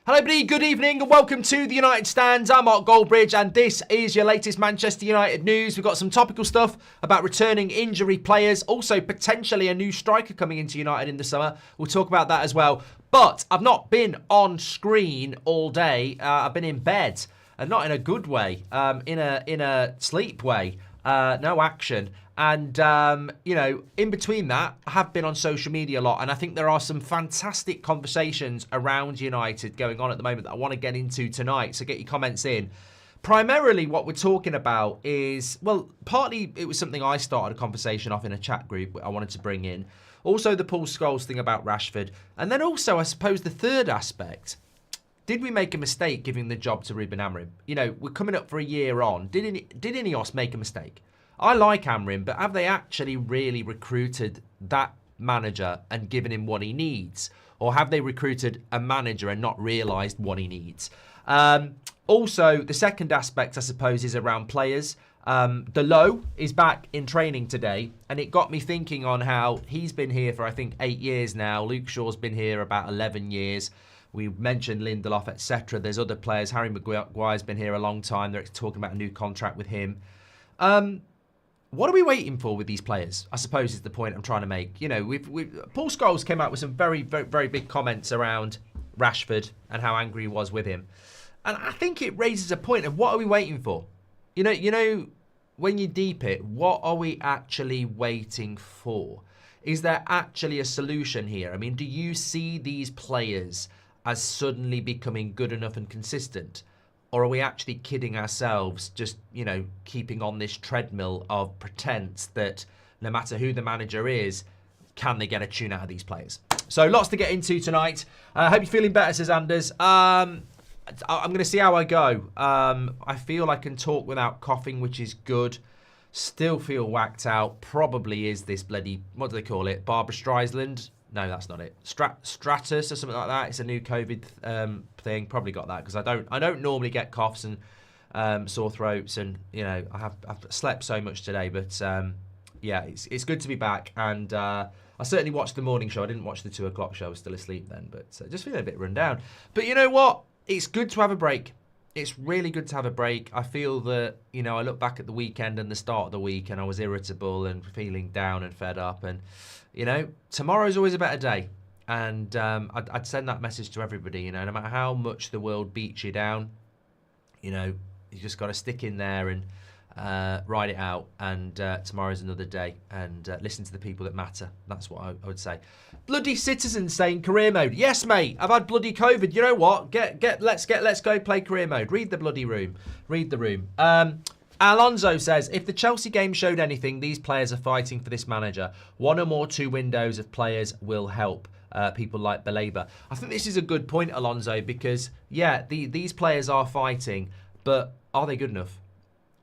Hello everybody, good evening and welcome to the United Stands. I'm Mark Goldbridge and this is your latest Manchester United news. We've got some topical stuff about returning injury players, also potentially a new striker coming into United in the summer. We'll talk about that as well. But I've not been on screen all day. I've been in bed, and not in a good way, in a sleep way. No action. And, you know, in between that, I have been on social media a lot. And I think there are some fantastic conversations around United going on at the moment that I want to get into tonight. So get your comments in. Primarily what we're talking about is, well, partly it was something I started a conversation off in a chat group I wanted to bring in. Also the Paul Scholes thing about Rashford. And then also, I suppose, the third aspect. Did we make a mistake giving the job to Ruben Amorim? You know, we're coming up for a year on. Did INEOS make a mistake? I like Amorim, but have they actually really recruited that manager and given him what he needs? Or have they recruited a manager and not realised what he needs? Also, the second aspect, I suppose, is around players. Delo is back in training today, and it got me thinking on how he's been here for, I think, 8 years now. Luke Shaw's been here about 11 years. We mentioned Lindelof, etc. There's other players. Harry Maguire's been here a long time. They're talking about a new contract with him. What are we waiting for with these players? I suppose is the point I'm trying to make. You know, Paul Scholes came out with some very, very, very big comments around Rashford and how angry he was with him. And I think it raises a point of what are we waiting for? You know, when you deep it, what are we actually waiting for? Is there actually a solution here? I mean, do you see these players as suddenly becoming good enough and consistent? Or are we actually kidding ourselves, just, you know, keeping on this treadmill of pretense that no matter who the manager is, can they get a tune out of these players? So lots to get into tonight. I hope you're feeling better, says Anders. I'm going to see how I go. I feel I can talk without coughing, which is good. Still feel whacked out. Probably is this bloody, what do they call it? Barbara Streisand? No, that's not it. Stratus or something like that. It's a new COVID thing. Probably got that because I don't normally get coughs and sore throats, and you know I've slept so much today. But yeah, it's good to be back, and I certainly watched the morning show. I didn't watch the 2 o'clock show. I was still asleep then, but just feeling a bit run down. But you know what? It's good to have a break. It's really good to have a break. I feel that, you know, I look back at the weekend and the start of the week and I was irritable and feeling down and fed up. And, you know, tomorrow's always a better day. And I'd send that message to everybody, you know, no matter how much the world beats you down, you know, you just got to stick in there and ride it out. And tomorrow's another day. And listen to the people that matter. That's what I would say. Bloody Citizen saying career mode. Yes, mate. I've had bloody COVID. You know what? Let's go play career mode. Read the bloody room. Read the room. Alonso says, if the Chelsea game showed anything, these players are fighting for this manager. 1 or more 2 windows of players will help. People like Belabor. I think this is a good point, Alonso, because yeah, these players are fighting, but are they good enough?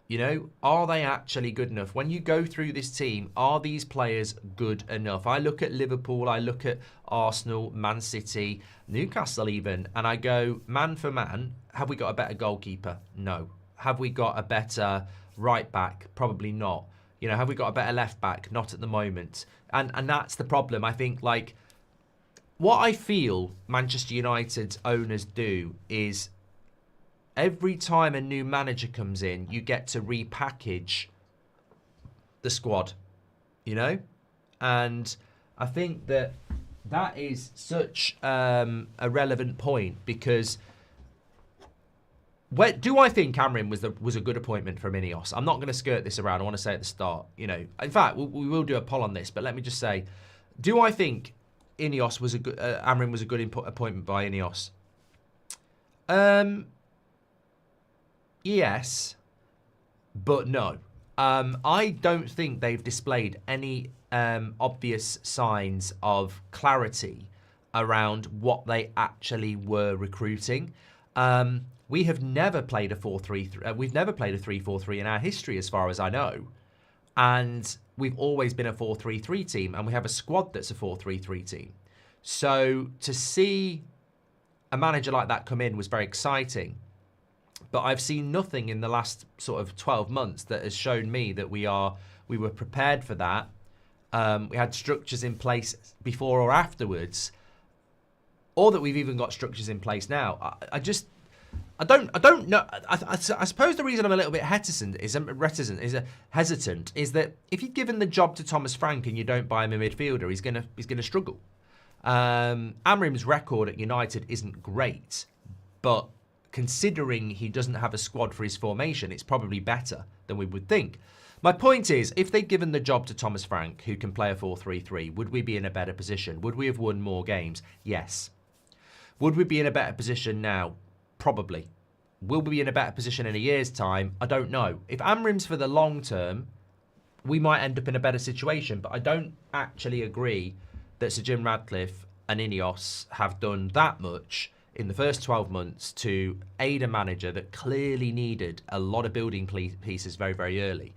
You know, are they actually good enough? When you go through this team, are these players good enough? I look at Liverpool, I look at Arsenal, Man City, Newcastle even, and I go, man for man, have we got a better goalkeeper? No. Have we got a better right back? Probably not. You know, have we got a better left back? Not at the moment. And that's the problem. I think, like, what I feel Manchester United's owners do is every time a new manager comes in, you get to repackage the squad, you know? And I think that is such a relevant point because do I think Amorim was a good appointment from INEOS? I'm not going to skirt this around. I want to say at the start, you know. In fact, we will do a poll on this, but let me just say, do I think INEOS was a good Amorim was a good appointment by INEOS? Yes, but no. I don't think they've displayed any obvious signs of clarity around what they actually were recruiting. We have never played a 4-3-3. We've never played a 3-4-3 in our history, as far as I know. And we've always been a 4-3-3 team, and we have a squad that's a 4-3-3 team. So to see a manager like that come in was very exciting. But I've seen nothing in the last sort of 12 months that has shown me that we were prepared for that. We had structures in place before or afterwards. or that we've even got structures in place now. I don't know. I suppose the reason I'm a little bit hesitant is that if you've given the job to Thomas Frank and you don't buy him a midfielder, he's gonna struggle. Amorim's record at United isn't great, but considering he doesn't have a squad for his formation, it's probably better than we would think. My point is, if they'd given the job to Thomas Frank, who can play a 4-3-3, would we be in a better position? Would we have won more games? Yes. Would we be in a better position now? Probably. Will we be in a better position in a year's time? I don't know. If Amorim's for the long term, we might end up in a better situation, but I don't actually agree that Sir Jim Ratcliffe and INEOS have done that much in the first 12 months to aid a manager that clearly needed a lot of building pieces very, very early.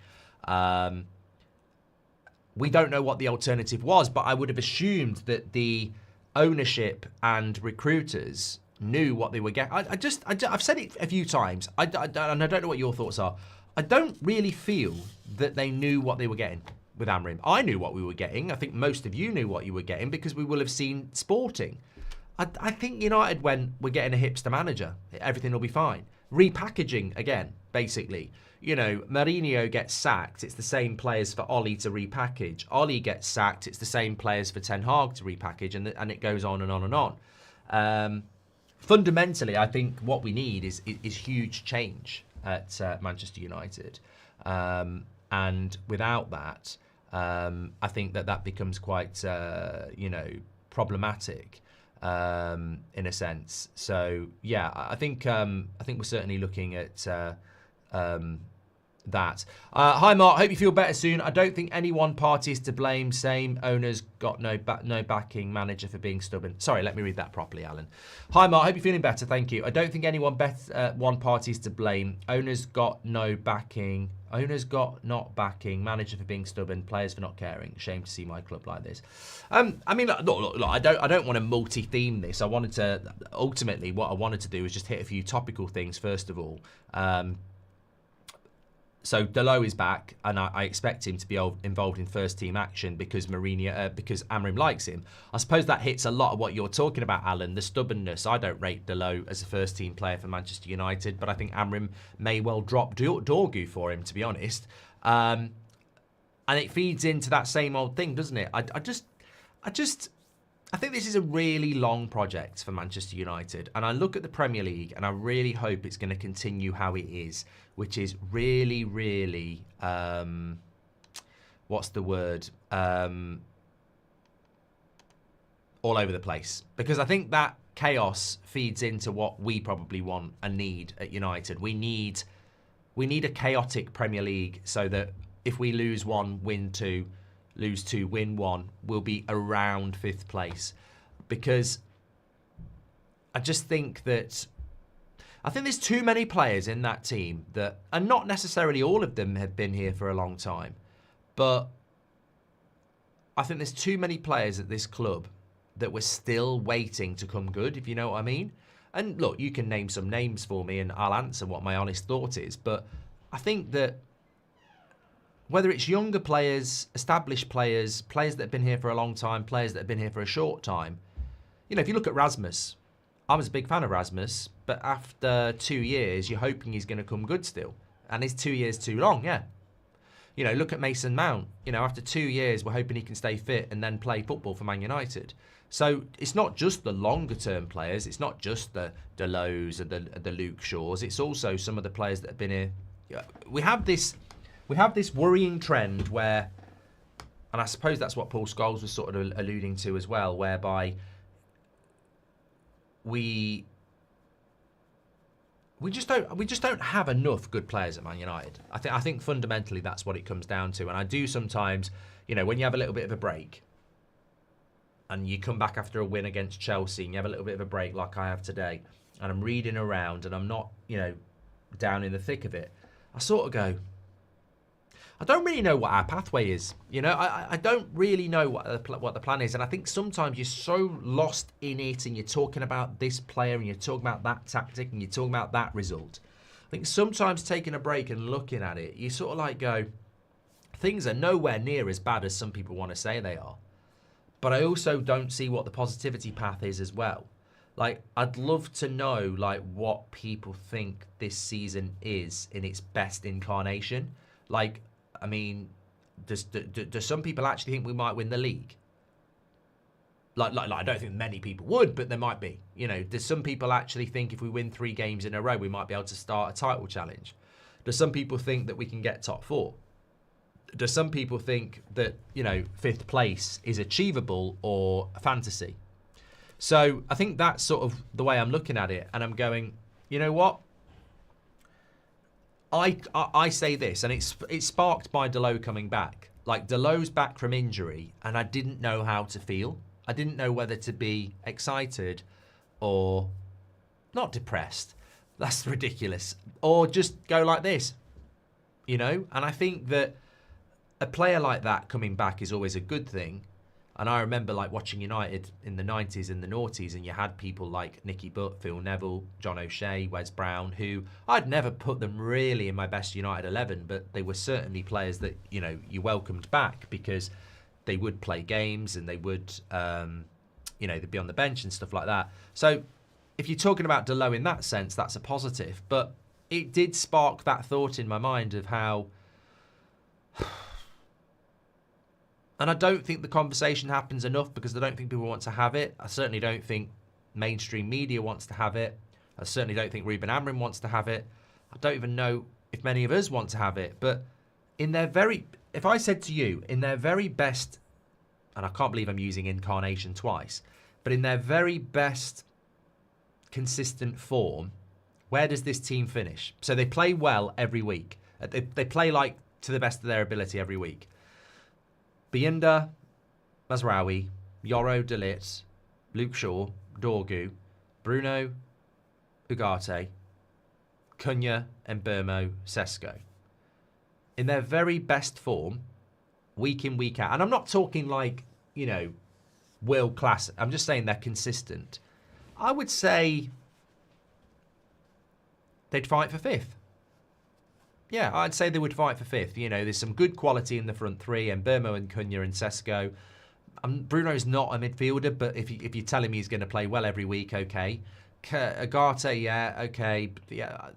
We don't know what the alternative was, but I would have assumed that the ownership and recruiters knew what they were getting. I've said it a few times, and I don't know what your thoughts are. I don't really feel that they knew what they were getting with Amorim. I knew what we were getting. I think most of you knew what you were getting because we will have seen Sporting. I think United went, we're getting a hipster manager. Everything will be fine. Repackaging again, basically. You know, Mainoo gets sacked. It's the same players for Ollie to repackage. Ollie gets sacked. It's the same players for Ten Hag to repackage, and it goes on and on and on. Fundamentally, I think what we need is huge change at Manchester United. And without that, I think that becomes quite, problematic in a sense. So yeah, I think we're certainly looking at that. Hi Mark, hope you feel better soon. I don't think any one party is to blame. Same owners got no backing, manager for being stubborn. Sorry, let me read that properly, Alan. Hi Mark, hope you're feeling better. Thank you. I don't think anyone one party is to blame. Owners got no backing. Owners got not backing, manager for being stubborn, players for not caring. Shame to see my club like this. I mean, look, I don't want to multi-theme this. Ultimately, what I wanted to do was just hit a few topical things first of all. So Dalot is back, and I expect him to be involved in first-team action because Amorim likes him. I suppose that hits a lot of what you're talking about, Alan, the stubbornness. I don't rate Dalot as a first-team player for Manchester United, but I think Amorim may well drop Dorgu for him, to be honest. And it feeds into that same old thing, doesn't it? I think this is a really long project for Manchester United, and I look at the Premier League and I really hope it's going to continue how it is, which is really, really, what's the word? All over the place. Because I think that chaos feeds into what we probably want and need at United. We need a chaotic Premier League so that if we lose one, win two, lose two, win one, we'll be around 5th place. Because I just think that there's too many players in that team that, and not necessarily all of them have been here for a long time, but I think there's too many players at this club that we're still waiting to come good, if you know what I mean. And look, you can name some names for me and I'll answer what my honest thought is, but I think that whether it's younger players, established players, players that have been here for a long time, players that have been here for a short time, you know, if you look at Rasmus, I was a big fan of Rasmus, but after 2 years, you're hoping he's going to come good still. And is 2 years too long? Yeah. You know, look at Mason Mount. You know, after 2 years, we're hoping he can stay fit and then play football for Man United. So it's not just the longer-term players. It's not just the Delots and the Luke Shaws. It's also some of the players that have been here. We have this worrying trend where, and I suppose that's what Paul Scholes was sort of alluding to as well, whereby we just don't have enough good players at Man United. I think fundamentally that's what it comes down to. And I do sometimes, you know, when you have a little bit of a break and you come back after a win against Chelsea and you have a little bit of a break like I have today, and I'm reading around and I'm not, you know, down in the thick of it, I sort of go, I don't really know what our pathway is. You know, I don't really know what the plan is. And I think sometimes you're so lost in it and you're talking about this player and you're talking about that tactic and you're talking about that result. I think sometimes taking a break and looking at it, you sort of like go, things are nowhere near as bad as some people want to say they are. But I also don't see what the positivity path is as well. Like, I'd love to know, like, what people think this season is in its best incarnation. Like, I mean, do some people actually think we might win the league? Like, I don't think many people would, but there might be. You know, does some people actually think if we win 3 games in a row, we might be able to start a title challenge? Do some people think that we can get top 4? Do some people think that, you know, 5th place is achievable or a fantasy? So I think that's sort of the way I'm looking at it. And I'm going, you know what? I say this, and it's sparked by Dalot coming back. Like, Dalot's back from injury, and I didn't know how to feel. I didn't know whether to be excited or not depressed. That's ridiculous. Or just go like this, you know? And I think that a player like that coming back is always a good thing. And I remember like watching United in the 90s and the noughties, and you had people like Nicky Butt, Phil Neville, John O'Shea, Wes Brown, who I'd never put them really in my best United 11, but they were certainly players that, you know, you welcomed back because they would play games and they would, you know, they'd be on the bench and stuff like that. So if you're talking about Dalot in that sense, that's a positive. But it did spark that thought in my mind of how... And I don't think the conversation happens enough because I don't think people want to have it. I certainly don't think mainstream media wants to have it. I certainly don't think Ruben Amorim wants to have it. I don't even know if many of us want to have it. But in their very... If I said to you, in their very best... And I can't believe I'm using incarnation twice. But in their very best consistent form, where does this team finish? So they play well every week. They play like to the best of their ability every week. Bienda, Mazraoui, Yoro, De Ligt, Luke Shaw, Dorgu, Bruno, Ugarte, Cunha, Mbeumo, Sesko. In their very best form, week in, week out. And I'm not talking like, you know, world class. I'm just saying they're consistent. I would say they'd fight for 5th. Yeah, I'd say they would fight for 5th. You know, there's some good quality in the front 3, and Mbeumo and Cunha and Sesko. Bruno's not a midfielder, but if you're telling me he's going to play well every week, okay. Ugarte, yeah, okay. Yeah,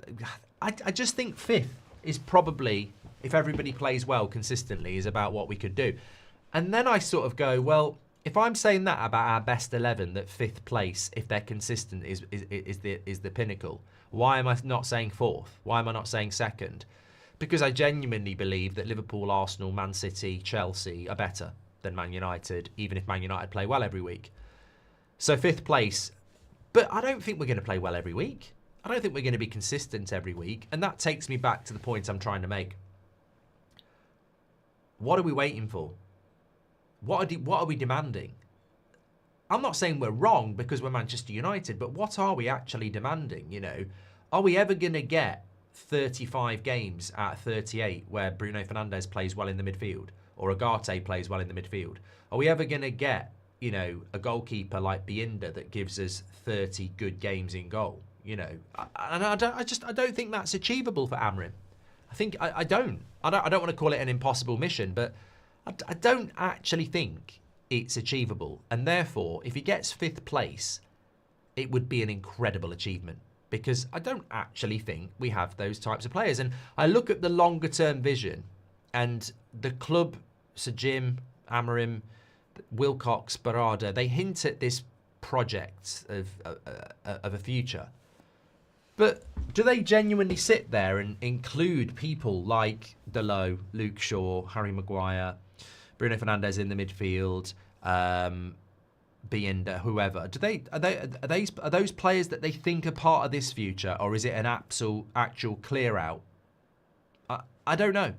I just think 5th is probably, if everybody plays well consistently, is about what we could do. And then I sort of go, well, if I'm saying that about our best 11, that 5th place, if they're consistent, is the pinnacle, why am I not saying 4th? Why am I not saying 2nd? Because I genuinely believe that Liverpool, Arsenal, Man City, Chelsea are better than Man United, even if Man United play well every week. So 5th place, but I don't think we're going to play well every week. I don't think we're going to be consistent every week. And that takes me back to the point I'm trying to make. What are we waiting for? What are we demanding? I'm not saying we're wrong because we're Manchester United, but what are we actually demanding? You know, are we ever going to get 35 games out of 38 where Bruno Fernandes plays well in the midfield or Ugarte plays well in the midfield? Are we ever going to get, you know, a goalkeeper like Bienda that gives us 30 good games in goal? You know, and I don't think that's achievable for Amorim. I don't want to call it an impossible mission, but I don't actually think it's achievable. And therefore, if he gets 5th place, it would be an incredible achievement because I don't actually think we have those types of players. And I look at the longer term vision and the club, Sir Jim, Amorim, Wilcox, Barada, they hint at this project of a future. But do they genuinely sit there and include people like Dalot, Luke Shaw, Harry Maguire, Bruno Fernandes in the midfield, Bienda, whoever? Are those players that they think are part of this future, or is it an actual clear out? I don't know.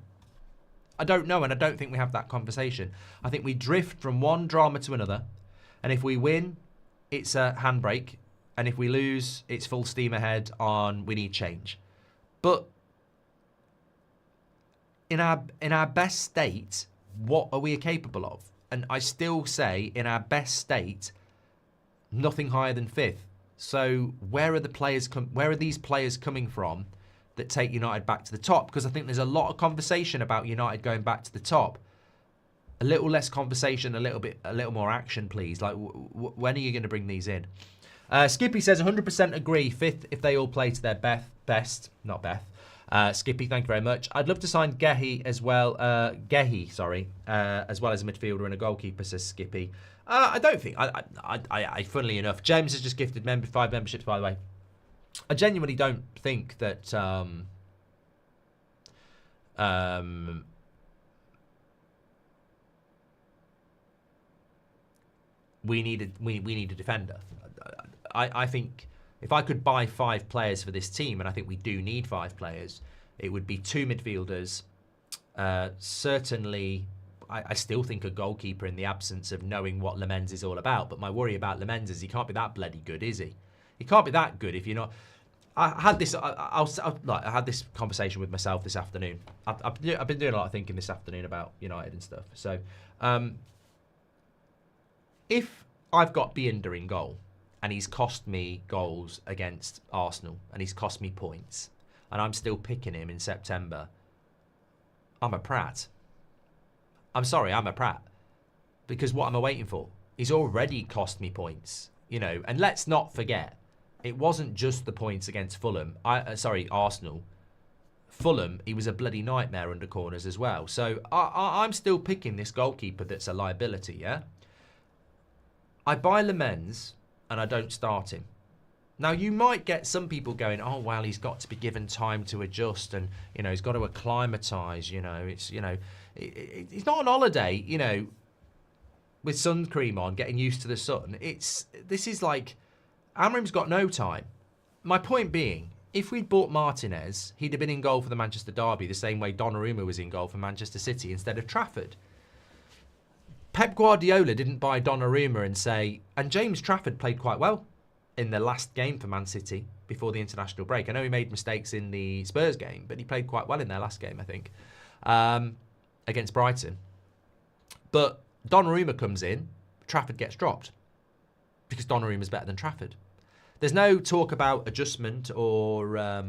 I don't know, and I don't think we have that conversation. I think we drift from one drama to another, and if we win, it's a handbrake, and if we lose, it's full steam ahead on we need change. But in our best state, what are we capable of? And I still say, in our best state, nothing higher than 5th. So where are these players coming from that take United back to the top? Because I think there's a lot of conversation about United going back to the top. A little less conversation, a little more action, please. Like, when are you going to bring these in? Skippy says 100% agree. 5th if they all play to their best. Not Beth. Skippy, thank you very much. I'd love to sign Gehi as well. As well as a midfielder and a goalkeeper, says Skippy. I don't think. Funnily enough, James has just gifted 5 memberships, by the way. I genuinely don't think that we need a defender. I think if I could buy 5 players for this team, and I think we do need 5 players, it would be 2 midfielders. Certainly, I still think a goalkeeper in the absence of knowing what Lammens is all about. But my worry about Lammens is he can't be that bloody good, is he? He can't be that good if you're not. I had this. I had this conversation with myself this afternoon. I've been doing a lot of thinking this afternoon about United and stuff. So, if I've got Binder in goal and he's cost me goals against Arsenal and he's cost me points, and I'm still picking him in September, I'm a prat. I'm sorry, I'm a prat. Because what am I waiting for? He's already cost me points, And let's not forget, it wasn't just the points against Fulham. Arsenal. Fulham, he was a bloody nightmare under corners as well. So I'm still picking this goalkeeper that's a liability, yeah? I buy Lammens and I don't start him. Now, you might get some people going, oh, well, he's got to be given time to adjust and, he's got to acclimatise, he's not on holiday, with sun cream on, getting used to the sun. This is like, Amorim's got no time. My point being, if we'd bought Martinez, he'd have been in goal for the Manchester derby the same way Donnarumma was in goal for Manchester City instead of Trafford. Pep Guardiola didn't buy Donnarumma and James Trafford played quite well in the last game for Man City before the international break. I know he made mistakes in the Spurs game, but he played quite well in their last game, I think, against Brighton. But Donnarumma comes in, Trafford gets dropped because Donnarumma's better than Trafford. There's no talk about adjustment or,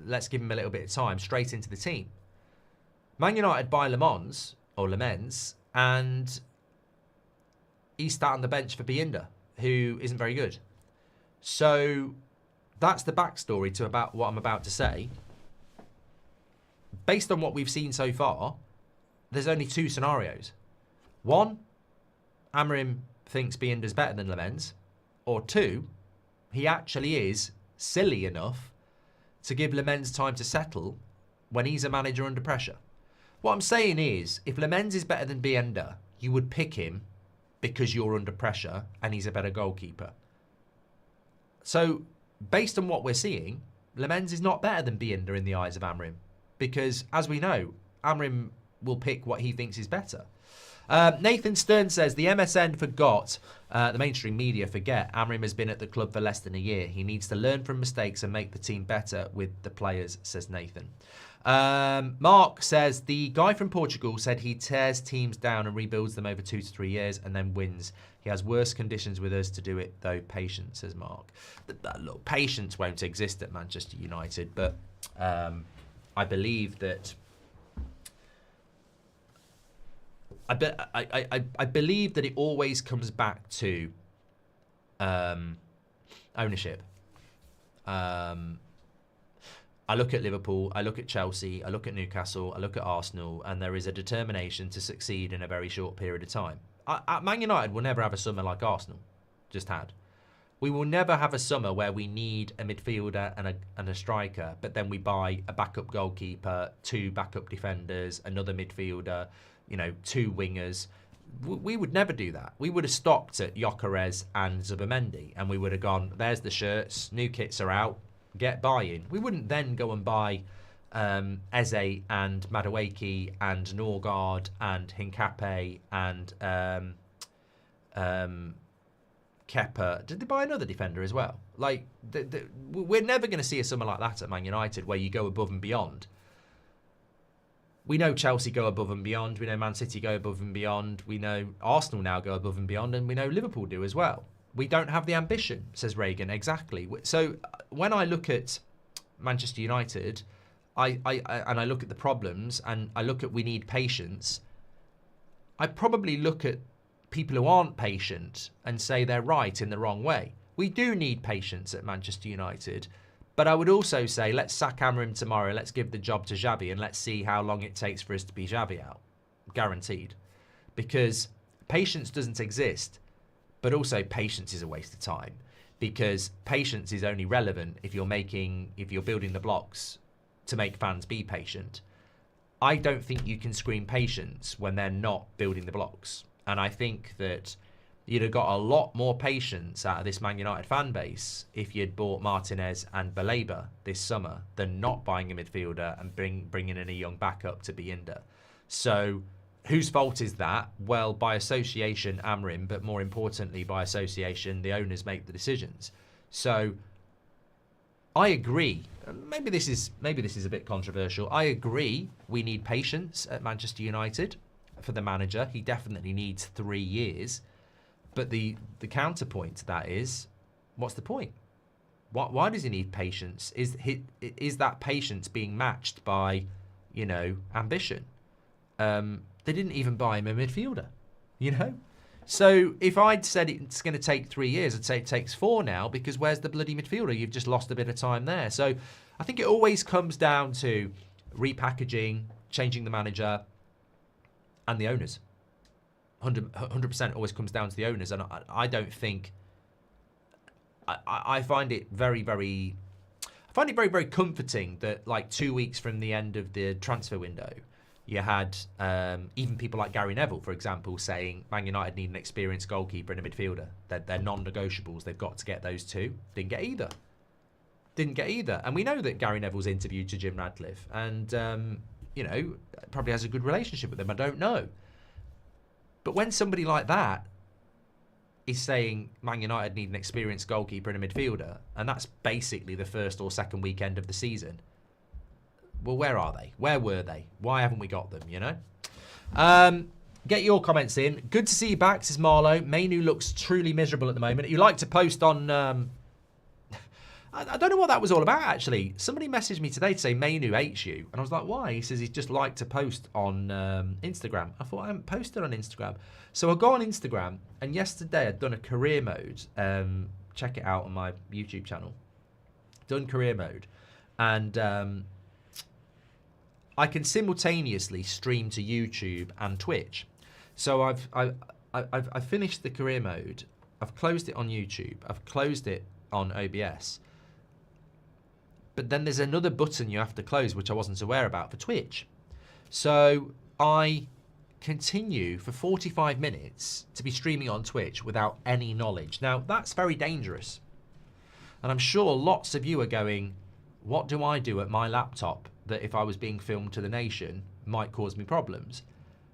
let's give him a little bit of time, straight into the team. Man United buy Lammens, and he's sat on the bench for Binder, who isn't very good. So that's the backstory to about what I'm about to say. Based on what we've seen so far, there's only 2 scenarios. 1, Amorim thinks Binder's better than Lammens. Or 2, he actually is silly enough to give Lammens time to settle when he's a manager under pressure. What I'm saying is, if Lammens is better than Binder, you would pick him because you're under pressure and he's a better goalkeeper. So, based on what we're seeing, Lammens is not better than Binder in the eyes of Amorim. Because, as we know, Amorim will pick what he thinks is better. Nathan Stern says, the MSN forgot, the mainstream media forget, Amorim has been at the club for less than a year. He needs to learn from mistakes and make the team better with the players, says Nathan. Mark says, the guy from Portugal said he tears teams down and rebuilds them over 2 to 3 years and then wins. He has worse conditions with us to do it, though. Patience, says Mark. Look, patience won't exist at Manchester United, but I believe that I believe that it always comes back to ownership. I look at Liverpool, I look at Chelsea, I look at Newcastle, I look at Arsenal, and there is a determination to succeed in a very short period of time. Man United will never have a summer like Arsenal just had. We will never have a summer where we need a midfielder and a striker, but then we buy a backup goalkeeper, 2 backup defenders, another midfielder, 2 wingers. We would never do that. We would have stopped at Gyökeres and Zubimendi, and we would have gone, there's the shirts, new kits are out, get buy-in. We wouldn't then go and buy Eze and Madueke and Norgard and Hincapié and Kepa. Did they buy another defender as well? Like, we're never going to see a summer like that at Man United where you go above and beyond. We know Chelsea go above and beyond. We know Man City go above and beyond. We know Arsenal now go above and beyond. And we know Liverpool do as well. We don't have the ambition, says Reagan. Exactly. So when I look at Manchester United, I look at the problems and I look at we need patience, I probably look at people who aren't patient and say they're right in the wrong way. We do need patience at Manchester United. But I would also say, let's sack Amorim tomorrow. Let's give the job to Xavi and let's see how long it takes for us to be Xavi out. Guaranteed. Because patience doesn't exist, but also patience is a waste of time. Because patience is only relevant if you're building the blocks to make fans be patient. I don't think you can scream patience when they're not building the blocks. And I think that you'd have got a lot more patience out of this Man United fan base if you'd bought Martinez and Baleba this summer than not buying a midfielder and bringing in a young backup to be Binder. So whose fault is that? Well, by association, Amorim, but more importantly, by association, the owners make the decisions. So I agree. Maybe this is a bit controversial. I agree we need patience at Manchester United for the manager. He definitely needs 3 years. But the counterpoint to that is, what's the point? Why does he need patience? Is that patience being matched by, ambition? They didn't even buy him a midfielder, So if I'd said it's going to take 3 years, I'd say it takes 4 now, because where's the bloody midfielder? You've just lost a bit of time there. So I think it always comes down to repackaging, changing the manager, and the owners. 100% always comes down to the owners, and I don't think. I find it very, very comforting that, like, 2 weeks from the end of the transfer window, you had even people like Gary Neville, for example, saying Man United need an experienced goalkeeper and a midfielder. They're non-negotiables. They've got to get those two. Didn't get either. And we know that Gary Neville's interviewed to Jim Radcliffe, and probably has a good relationship with them. I don't know. But when somebody like that is saying Man United need an experienced goalkeeper and a midfielder, and that's basically the first or second weekend of the season, well, where are they? Where were they? Why haven't we got them, Get your comments in. Good to see you back, says Marlowe. Mainoo looks truly miserable at the moment. You like to post on... I don't know what that was all about, actually. Somebody messaged me today to say Mainoo hates you. And I was like, why? He says he's just like to post on Instagram. I thought, I haven't posted on Instagram. So I go on Instagram, and yesterday I'd done a career mode. Check it out on my YouTube channel. Done career mode. And I can simultaneously stream to YouTube and Twitch. So I've finished the career mode. I've closed it on YouTube. I've closed it on OBS. But then there's another button you have to close, which I wasn't aware about, for Twitch. So I continue for 45 minutes to be streaming on Twitch without any knowledge. Now, that's very dangerous. And I'm sure lots of you are going, what do I do at my laptop that if I was being filmed to the nation might cause me problems?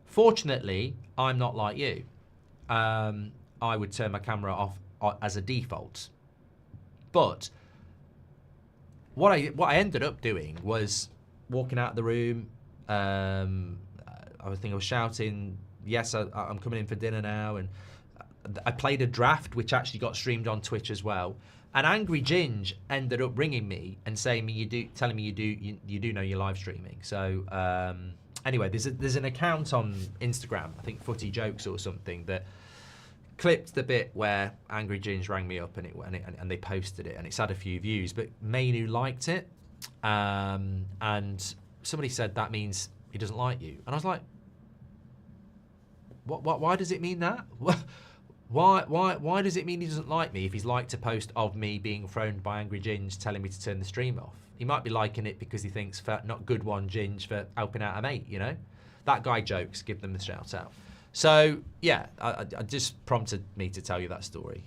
Fortunately, I'm not like you. I would turn my camera off as a default. But what I ended up doing was walking out of the room. I was shouting, yes, I'm coming in for dinner now. And I played a draft, which actually got streamed on Twitch as well. And Angry Ginge ended up ringing me and telling me you do know you're live streaming. So anyway, there's an account on Instagram, I think Footy Jokes or something, that clipped the bit where Angry Ginge rang me up and they posted it, and it's had a few views. But Mainoo liked it, and somebody said that means he doesn't like you, and I was like, what? Why does it mean that? Why does it mean he doesn't like me if he's liked a post of me being phoned by Angry Ginge telling me to turn the stream off? He might be liking it because he thinks, not good one, Ginge, for helping out a mate, That guy jokes, give them the shout out. So, yeah, I just prompted me to tell you that story.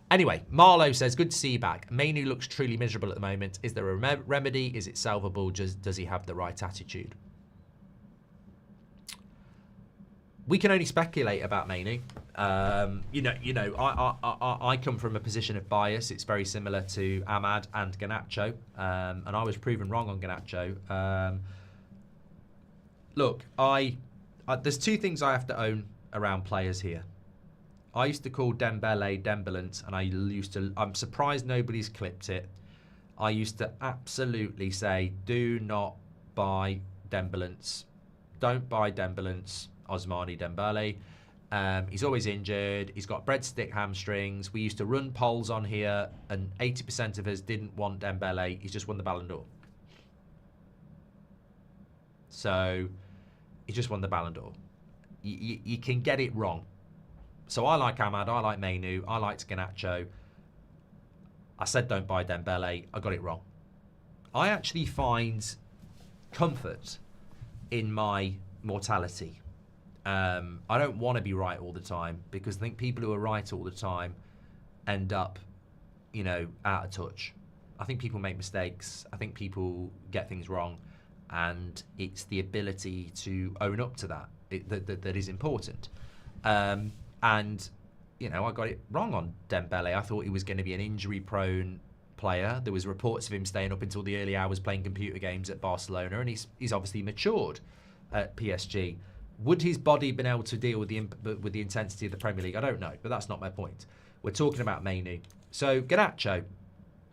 Anyway, Marlowe says, good to see you back. Mainoo looks truly miserable at the moment. Is there a remedy? Is it solvable? Does he have the right attitude? We can only speculate about Mainoo. I come from a position of bias. It's very similar to Ahmad and Garnacho, and I was proven wrong on Garnacho. Look, there's two things I have to own around players here. I used to call Dembele Dembelant, and I'm surprised nobody's clipped it. I used to absolutely say, do not buy Dembelants. Don't buy Dembelants, Osmani Dembele. He's always injured. He's got breadstick hamstrings. We used to run polls on here, and 80% of us didn't want Dembele. He's just won the Ballon d'Or. So, he just won the Ballon d'Or. You can get it wrong. So, I like Ahmad. I like Mainoo. I liked Garnacho. I said don't buy Dembele. I got it wrong. I actually find comfort in my mortality. I don't want to be right all the time, because I think people who are right all the time end up, out of touch. I think people make mistakes. I think people get things wrong, and it's the ability to own up to that that is important. And I got it wrong on Dembele. I thought he was going to be an injury-prone player. There was reports of him staying up until the early hours playing computer games at Barcelona, and he's obviously matured at PSG. Would his body been able to deal with the intensity of the Premier League? I don't know, but that's not my point. We're talking about Mainoo. So Garnacho,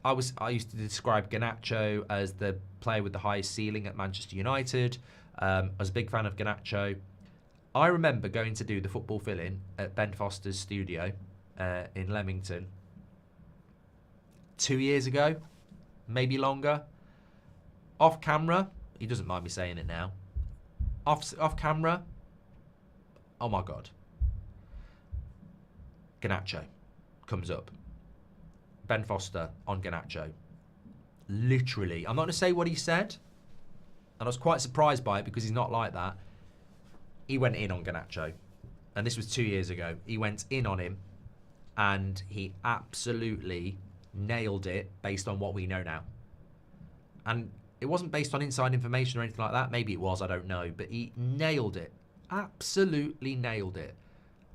I used to describe Garnacho as the player with the highest ceiling at Manchester United. I was a big fan of Garnacho. I remember going to do the football fill-in at Ben Foster's studio in Leamington 2 years ago, maybe longer. Off camera, he doesn't mind me saying it now. Off camera, oh my God. Garnacho comes up. Ben Foster on Garnacho. Literally, I'm not going to say what he said, and I was quite surprised by it because he's not like that. He went in on Garnacho, and this was 2 years ago. He went in on him, and he absolutely nailed it based on what we know now. And it wasn't based on inside information or anything like that. Maybe it was, I don't know. But he nailed it. Absolutely nailed it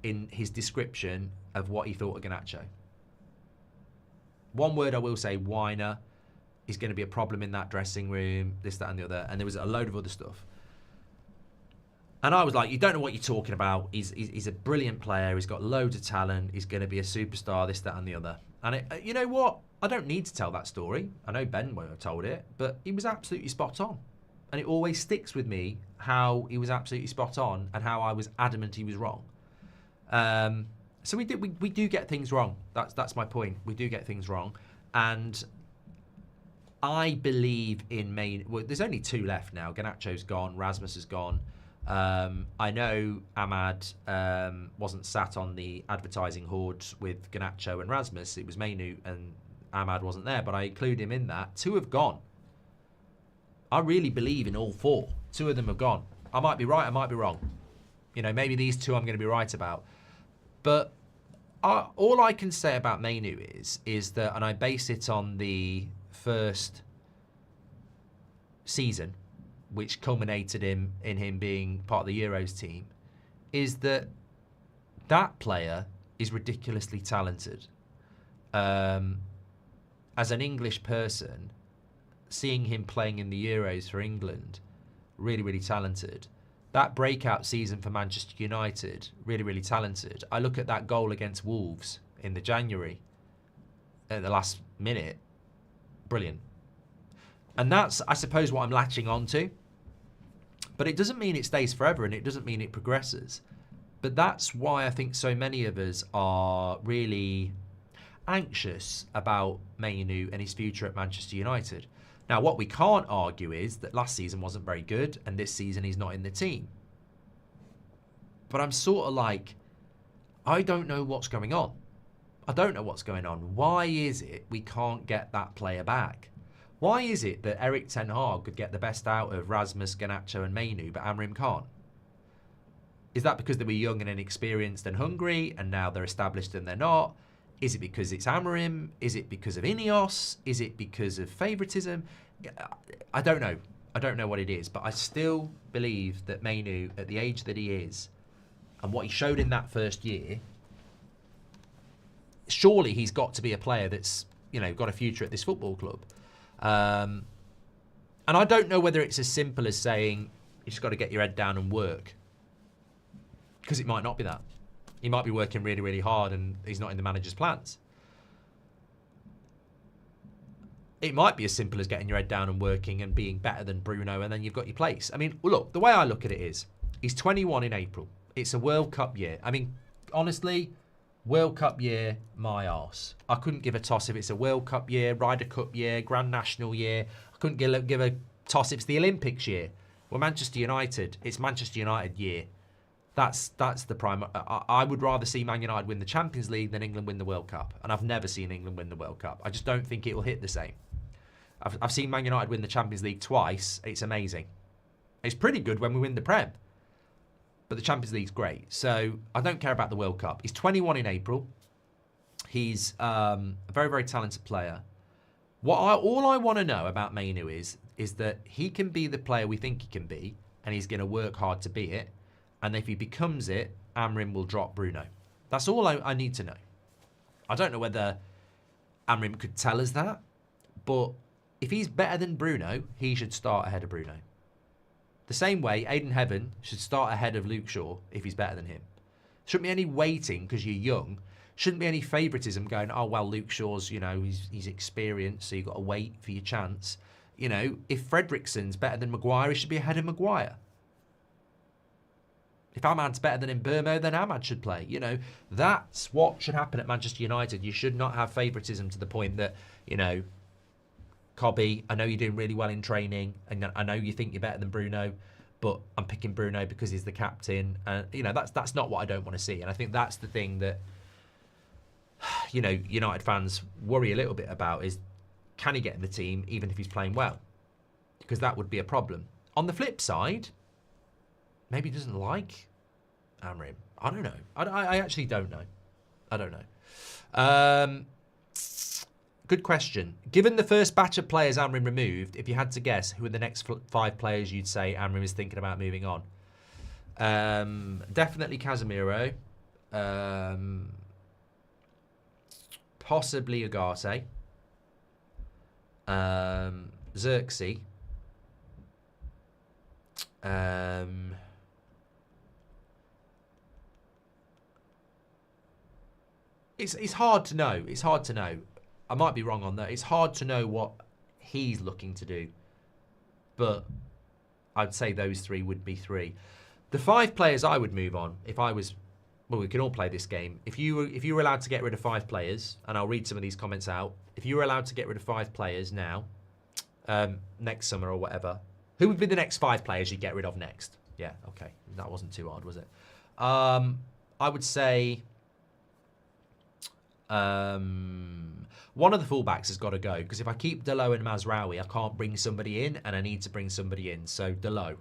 in his description of what he thought of Garnacho. One word I will say, whiner. He's going to be a problem in that dressing room, this, that, and the other. And there was a load of other stuff. And I was like, you don't know what you're talking about. He's a brilliant player. He's got loads of talent. He's going to be a superstar, this, that, and the other. And you know what? I don't need to tell that story. I know Ben won't have told it, but he was absolutely spot on. And it always sticks with me how he was absolutely spot on and how I was adamant he was wrong. So we do get things wrong. That's my point. We do get things wrong. And I believe in well, there's only two left now. Garnacho's gone. Rasmus has gone. I know Ahmad wasn't sat on the advertising horde with Garnacho and Rasmus. It was Mainoo, and Ahmad wasn't there, but I include him in that. Two have gone. I really believe in all four. Two of them have gone. I might be right, I might be wrong. Maybe these two I'm going to be right about. But all I can say about Mainoo is that, and I base it on the first season, which culminated in him being part of the Euros team, is that player is ridiculously talented. As an English person, seeing him playing in the Euros for England, really, really talented. That breakout season for Manchester United, really, really talented. I look at that goal against Wolves in the January, at the last minute, brilliant. And that's, I suppose, what I'm latching onto. But it doesn't mean it stays forever, and it doesn't mean it progresses. But that's why I think so many of us are really anxious about Mainoo and his future at Manchester United. Now, what we can't argue is that last season wasn't very good, and this season he's not in the team. But I'm sort of like, I don't know what's going on. I don't know what's going on. Why is it we can't get that player back? Why is it that Erik ten Hag could get the best out of Rasmus, Garnacho and Mainoo, but Amorim can't? Is that because they were young and inexperienced and hungry, and now they're established and they're not? Is it because it's Amorim? Is it because of INEOS? Is it because of favouritism? I don't know. I don't know what it is, but I still believe that Mainoo, at the age that he is, and what he showed in that first year, surely he's got to be a player that's, got a future at this football club. And I don't know whether it's as simple as saying you just got to get your head down and work, because it might not be that. He might be working really, really hard and he's not in the manager's plans. It might be as simple as getting your head down and working and being better than Bruno, and then you've got your place. I mean, look, the way I look at it is, he's 21 in April. It's a World Cup year. I mean, honestly, World Cup year, my arse. I couldn't give a toss if it's a World Cup year, Ryder Cup year, Grand National year. I couldn't give a toss if it's the Olympics year. Well, Manchester United, it's Manchester United year. That's the prime. I would rather see Man United win the Champions League than England win the World Cup. And I've never seen England win the World Cup. I just don't think it will hit the same. I've seen Man United win the Champions League twice. It's amazing. It's pretty good when we win the Prem. But the Champions League's great. So I don't care about the World Cup. He's 21 in April. He's a very, very talented player. All I want to know about Mainoo is that he can be the player we think he can be, and he's going to work hard to be it. And if he becomes it, Amorim will drop Bruno. That's all I need to know. I don't know whether Amorim could tell us that, but if he's better than Bruno, he should start ahead of Bruno. The same way Aiden Heaven should start ahead of Luke Shaw if he's better than him. Shouldn't be any waiting because you're young. Shouldn't be any favouritism going, oh, well, Luke Shaw's, you know, he's experienced, so you've got to wait for your chance. You know, if Fredrickson's better than Maguire, he should be ahead of Maguire. If Ahmad's better than Mbeumo, then Ahmad should play. You know, that's what should happen at Manchester United. You should not have favouritism to the point that, you know, Cobby, I know you're doing really well in training, and I know you think you're better than Bruno, but I'm picking Bruno because he's the captain. And, you know, that's not what I don't want to see. And I think that's the thing that, you know, United fans worry a little bit about is, can he get in the team even if he's playing well? Because that would be a problem. On the flip side, maybe he doesn't like Amorim. I don't know. I actually don't know. I don't know. Good question. Given the first batch of players Amorim removed, if you had to guess, who are the next 5 players you'd say Amorim is thinking about moving on? Definitely Casemiro. Possibly Ugarte. Xerxes. It's hard to know. It's hard to know. I might be wrong on that. It's hard to know what he's looking to do. But I'd say those 3 would be 3. The 5 players I would move on if I was... Well, we can all play this game. If you were allowed to get rid of 5 players, and I'll read some of these comments out. If you were allowed to get rid of 5 players now, next summer or whatever, who would be the next 5 players you'd get rid of next? Yeah, okay. That wasn't too hard, was it? I would say... one of the fullbacks has got to go, because if I keep Delo and Mazraoui, I can't bring somebody in, and I need to bring somebody in. So Delo.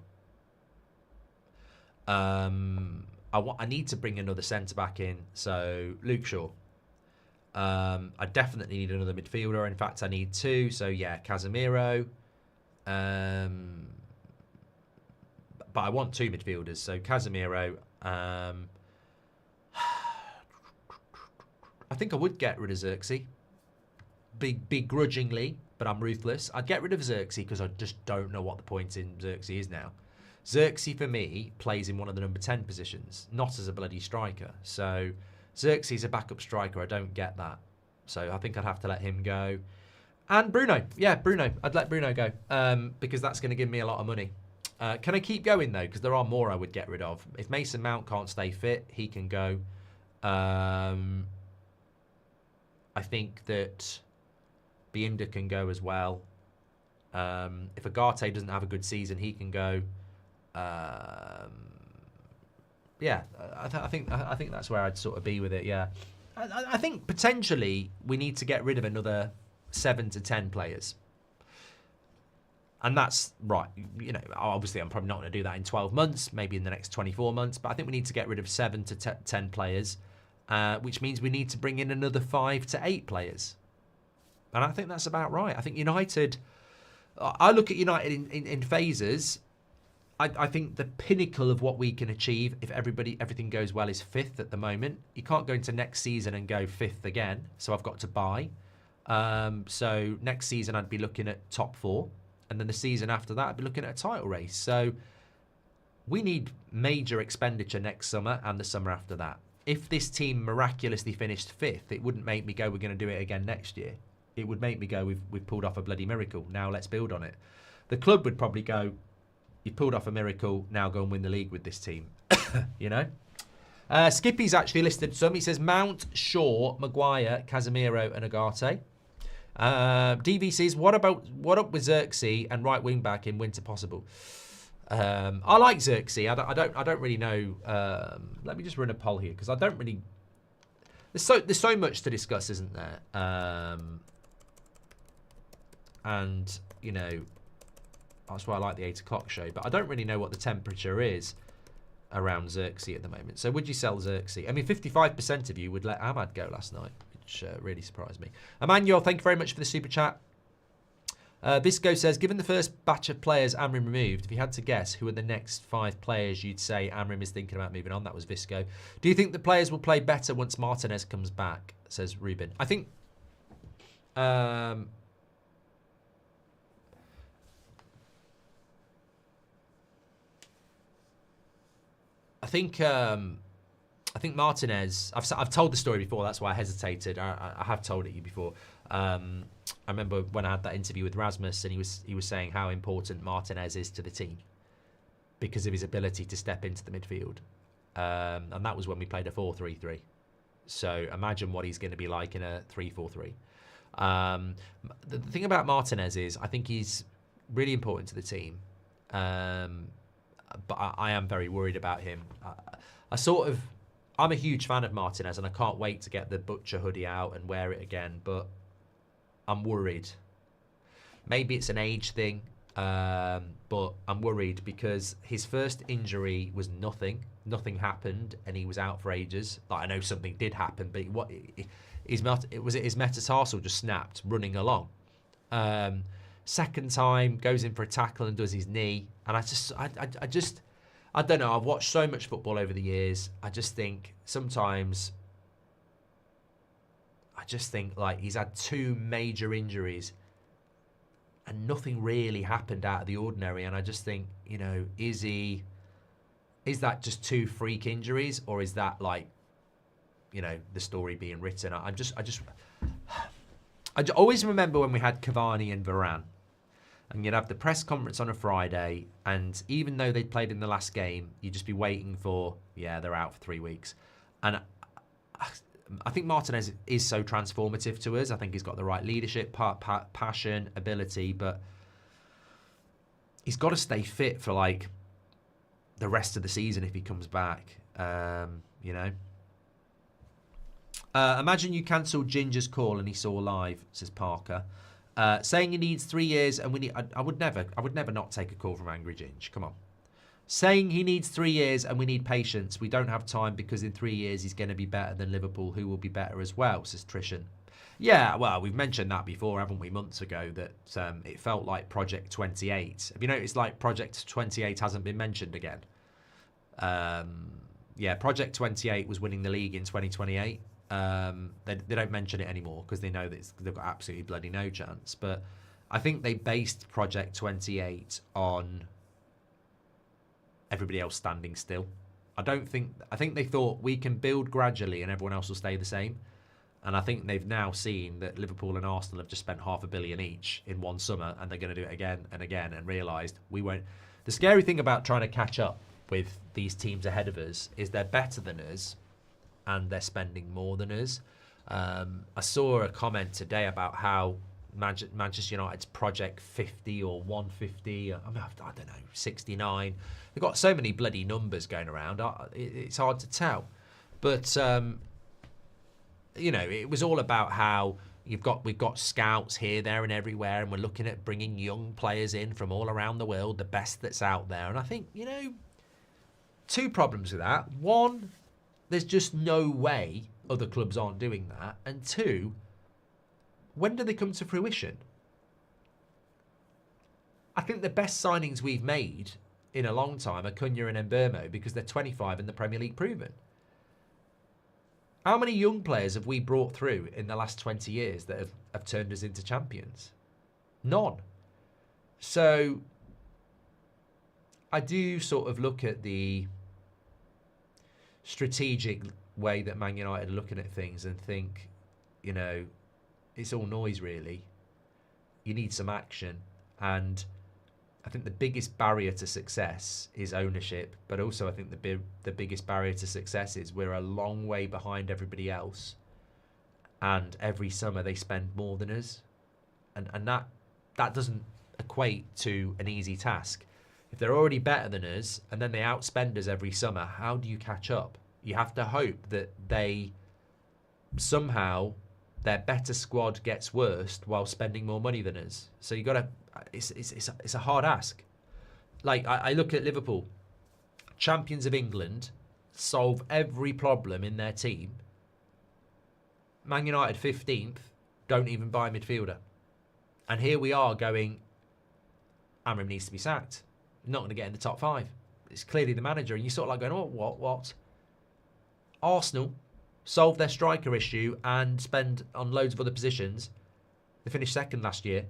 I need to bring another centre back in. So Luke Shaw. I definitely need another midfielder. In fact, I need 2. So yeah, Casemiro. But I want 2 midfielders. So Casemiro. I think I would get rid of Xerxes. Begrudgingly, but I'm ruthless. I'd get rid of Xerxes because I just don't know what the point in Xerxes is now. Xerxes, for me, plays in one of the number 10 positions, not as a bloody striker. So Xerxes is a backup striker. I don't get that. So I think I'd have to let him go. And Bruno. Yeah, Bruno. I'd let Bruno go because that's going to give me a lot of money. Can I keep going, though? Because there are more I would get rid of. If Mason Mount can't stay fit, he can go. I think that Binder can go as well. If Ugarte doesn't have a good season, he can go. Yeah, I think that's where I'd sort of be with it. Yeah, I think potentially we need to get rid of another 7 to 10 players, and that's right. You know, obviously I'm probably not going to do that in 12 months, maybe in the next 24 months. But I think we need to get rid of 7 to 10 players, which means we need to bring in another 5 to 8 players, and I think that's about right. I think United. I look at United in phases. I think the pinnacle of what we can achieve if everything goes well is 5th at the moment. You can't go into next season and go 5th again, so I've got to buy. So next season I'd be looking at top 4, and then the season after that I'd be looking at a title race. So we need major expenditure next summer and the summer after that. If this team miraculously finished 5th, it wouldn't make me go, we're going to do it again next year. It would make me go, we've pulled off a bloody miracle. Now let's build on it. The club would probably go, you pulled off a miracle, now go and win the league with this team. You know? Skippy's actually listed some. He says Mount, Shaw, Maguire, Casemiro, and Agate. DV says, what up with Xerxes and right wing back in winter possible? I like Xerxes. I don't really know. Let me just run a poll here because I don't really. There's so much to discuss, isn't there? And you know, that's why I like the 8 o'clock show. But I don't really know what the temperature is around Xerxes at the moment. So would you sell Xerxes? I mean, 55% of you would let Ahmad go last night, which really surprised me. Emmanuel, thank you very much for the super chat. Visco says, given the first batch of players Amorim removed, if you had to guess who are the next 5 players you'd say Amorim is thinking about moving on, that was Visco. Do you think the players will play better once Martinez comes back, says Ruben? I think... I think Martinez. I've told the story before. That's why I hesitated. I have told it you before. I remember when I had that interview with Rasmus, and he was saying how important Martinez is to the team because of his ability to step into the midfield, and that was when we played a 4-3-3. So imagine what he's going to be like in a 3-4-3. The thing about Martinez is I think he's really important to the team. But I am very worried about him. I'm a huge fan of Martinez, and I can't wait to get the Butcher hoodie out and wear it again, but I'm worried. Maybe it's an age thing, but I'm worried because his first injury was nothing. Nothing happened, and he was out for ages. Like, I know something did happen, but his metatarsal just snapped running along. Second time, goes in for a tackle and does his knee. And I don't know. I've watched so much football over the years. I just think sometimes, like he's had 2 major injuries and nothing really happened out of the ordinary. And I just think, you know, is that just 2 freak injuries, or is that like, you know, the story being written? I always remember when we had Cavani and Varane. And you'd have the press conference on a Friday, and even though they'd played in the last game, you'd just be waiting for, yeah, they're out for 3 weeks. And I think Martinez is so transformative to us. I think he's got the right leadership, passion, ability, but he's got to stay fit for, like, the rest of the season if he comes back, you know. Imagine you cancelled Ginger's call and he saw live, says Parker. Saying he needs 3 years and we need... I would never not take a call from Angry Ginge. Come on. Saying he needs 3 years and we need patience. We don't have time because in 3 years he's going to be better than Liverpool, who will be better as well, says Trishan. Yeah, well, we've mentioned that before, haven't we, months ago, that it felt like Project 28. Have you noticed, like, Project 28 hasn't been mentioned again? Yeah, Project 28 was winning the league in 2028. They don't mention it anymore because they know that they've got absolutely bloody no chance. But I think they based Project 28 on everybody else standing still. I think they thought we can build gradually and everyone else will stay the same. And I think they've now seen that Liverpool and Arsenal have just spent $500 million each in one summer, and they're going to do it again and again, and realised we won't. The scary thing about trying to catch up with these teams ahead of us is they're better than us and they're spending more than us. I saw a comment today about how Manchester United's Project 50 or 150, I don't know, 69. They've got so many bloody numbers going around. It's hard to tell. But, you know, it was all about how we've got scouts here, there and everywhere, and we're looking at bringing young players in from all around the world, the best that's out there. And I think, you know, 2 problems with that. 1, there's just no way other clubs aren't doing that. And 2, when do they come to fruition? I think the best signings we've made in a long time are Cunha and Mbeumo because they're 25 and the Premier League proven. How many young players have we brought through in the last 20 years that have turned us into champions? None. So I do sort of look at the strategic way that Man United are looking at things and think, you know, it's all noise really. You need some action. And I think the biggest barrier to success is ownership, but also I think the biggest barrier to success is we're a long way behind everybody else, and every summer they spend more than us, and that doesn't equate to an easy task. If they're already better than us and then they outspend us every summer, how do you catch up? You have to hope that they somehow their better squad gets worse while spending more money than us. So you got to. It's a hard ask. Like I look at Liverpool, champions of England, solve every problem in their team. Man United 15th, don't even buy a midfielder, and here we are going. Amorim needs to be sacked. Not going to get in the top 5. It's clearly the manager, and you're sort of like going, oh, what? Arsenal solve their striker issue and spend on loads of other positions. They finished second last year.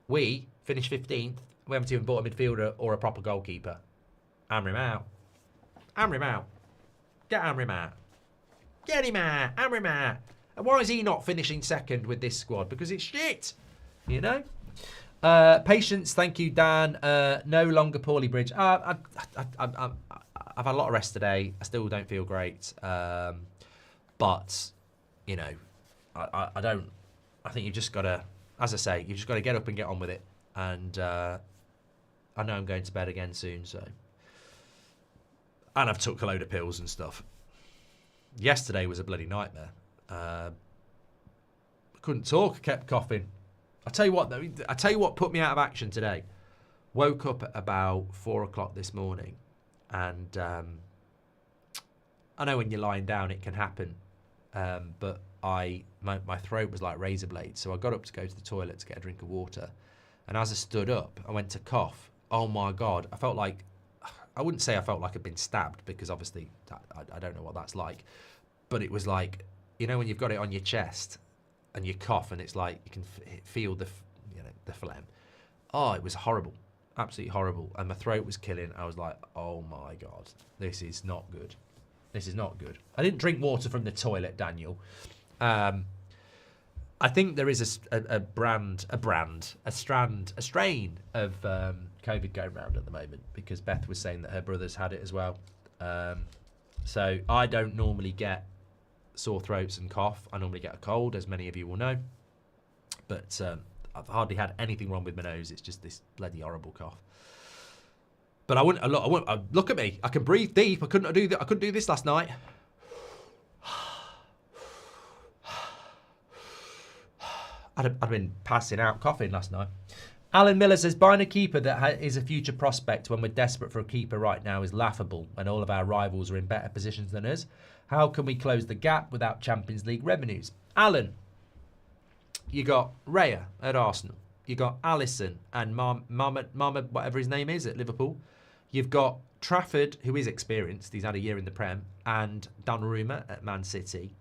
We finished 15th. We haven't even bought a midfielder or a proper goalkeeper. Amorim out. Amorim out. Get Amorim out. Get him out. Amorim out. And why is he not finishing second with this squad? Because it's shit. You know? Patience, thank you, Dan. No longer poorly, Bridge. I've had a lot of rest today. I still don't feel great. But, you know, I don't... I think you've just got to... As I say, you've just got to get up and get on with it. And I know I'm going to bed again soon, so... And I've took a load of pills and stuff. Yesterday was a bloody nightmare. I couldn't talk, I kept coughing. I tell you what, though, put me out of action today. Woke up at about 4 o'clock this morning, and I know when you're lying down it can happen, but my throat was like razor blades, so I got up to go to the toilet to get a drink of water, and as I stood up, I went to cough. Oh my God, I felt like, I wouldn't say I felt like I'd been stabbed, because obviously I don't know what that's like, but it was like, you know when you've got it on your chest, and you cough, and it's like you can feel the phlegm. Oh, it was horrible, absolutely horrible, and my throat was killing. I was like, oh my God, this is not good. This is not good. I didn't drink water from the toilet, Daniel. I think there is a strain of COVID going around at the moment, because Beth was saying that her brother's had it as well. So I don't normally get sore throats and cough. I normally get a cold, as many of you will know, but I've hardly had anything wrong with my nose. It's just this bloody horrible cough. But I wouldn't look at me. I can breathe deep. I couldn't do this last night. I'd been passing out coughing last night. Alan Miller says, buying a keeper that is a future prospect when we're desperate for a keeper right now is laughable, and all of our rivals are in better positions than us. How can we close the gap without Champions League revenues? Alan, you got Raya at Arsenal. You got Alisson and Marmot, whatever his name is, at Liverpool. You've got Trafford, who is experienced. He's had a year in the Prem. And Donnarumma at Man City.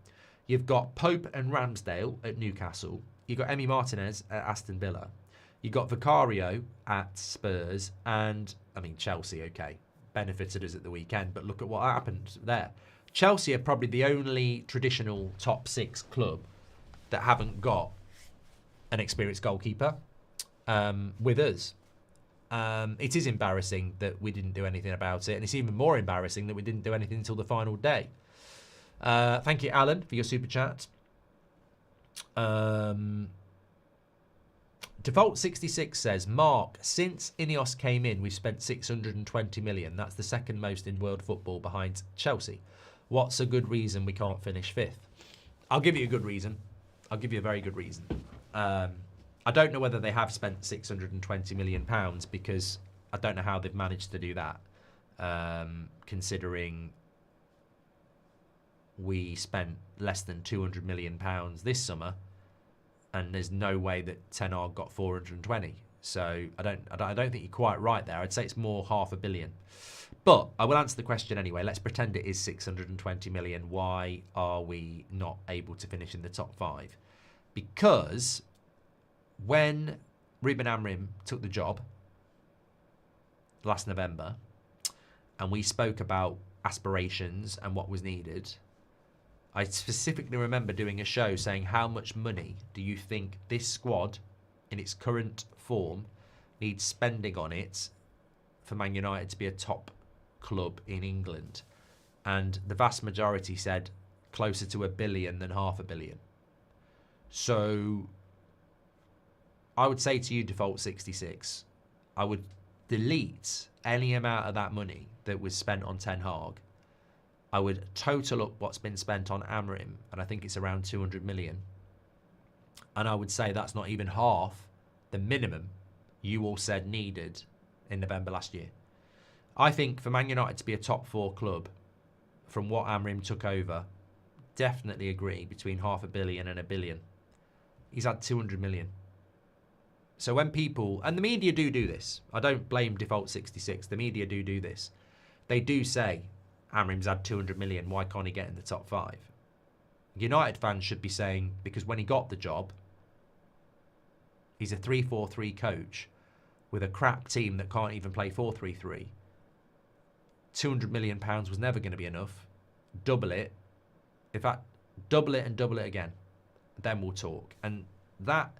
You've got Pope and Ramsdale at Newcastle. You've got Emi Martinez at Aston Villa. You've got Vicario at Spurs. And, I mean, Chelsea, okay, benefited us at the weekend. But look at what happened there. Chelsea are probably the only traditional top 6 club that haven't got an experienced goalkeeper with us. It is embarrassing that we didn't do anything about it, and it's even more embarrassing that we didn't do anything until the final day. Thank you, Alan, for your super chat. Default 66 says, Mark, since INEOS came in, we've spent 620 million. That's the second most in world football behind Chelsea. What's a good reason we can't finish 5th? I'll give you a good reason. I'll give you a very good reason. I don't know whether they have spent £620 million, because I don't know how they've managed to do that, considering we spent less than £200 million this summer, and there's no way that Ten Hag got 420. So I don't think you're quite right there. I'd say it's more £500 million. But I will answer the question anyway. Let's pretend it is 620 million. Why are we not able to finish in the top 5? Because when Ruben Amorim took the job last November, and we spoke about aspirations and what was needed, I specifically remember doing a show saying, how much money do you think this squad in its current form needs spending on it for Man United to be a top club in England. And the vast majority said closer to £1 billion than £500 million. So I would say to you, default 66. I would delete any amount of that money that was spent on Ten Hag. I would total up what's been spent on Amorim, and I think it's around 200 million. And I would say that's not even half the minimum you all said needed in November last year. I think for Man United to be a top 4 club, from what Amorim took over, definitely agree between £500 million and £1 billion. He's had 200 million. So when people, and the media do this, I don't blame default 66, the media do this. They do say, Amorim's had 200 million, why can't he get in the top 5? United fans should be saying, because when he got the job, he's a 3-4-3 coach with a crap team that can't even play 4-3-3. £200 million was never going to be enough. Double it. In fact, double it and double it again. Then we'll talk. And that,